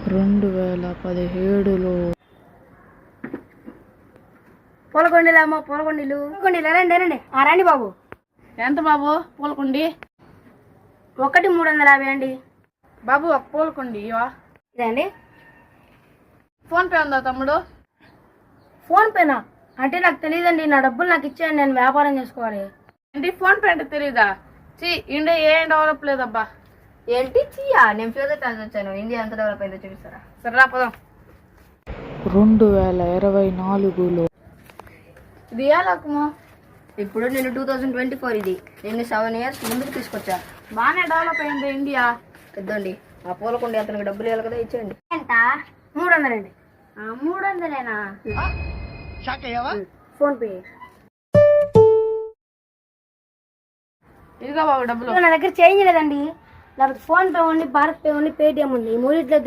2017లో పూలకొండీలు అమ్మ, పూలకొండీలు రండి రండి. రండి బాబు. ఎంత బాబు పూలకుండి? 350 అండి బాబు. ఒక పూలకుండి ఇదండి. ఫోన్ పే ఉందా తమ్ముడు? ఫోన్ పేనా అంటే నాకు తెలియదండి. నా డబ్బులు నాకు ఇచ్చేయండి, నేను వ్యాపారం చేసుకోవాలి. ఏంటి ఫోన్ పే అంటే తెలీదా? ఇండియా ఏం డెవలప్ లేదబ్బా. ఏంటి చియా? నేను ఫ్యూచర్ ట్రాన్స్ వచ్చాను. ఇండియా ఎంత డెవలప్ అయిందో చూపిస్తారా? సరే రా పోదాం. 2024లో ఇది ఏ రకము? ఇప్పుడు నేను 2024 ఇది. నేను 7 years ముందుకు తీసుకొచ్చా. బాగానే డెవలప్ అయింది ఇండియా. పెద్దండి ఆ పూలకొండి అతనికి డబ్బులు ఇవ్వాలి కదా, ఇచ్చేయండి. ఎంత? 300 అండి. 300ఏనా? PhonePe. ఇదిగో బాబు డబ్బులు. నా దగ్గర చేంజ్ లేదండి. నాకు ఫోన్ పే ఉంది, భారత్ పే ఉంది, పేటిఎం ఉంది. ఈ మూడిట్లో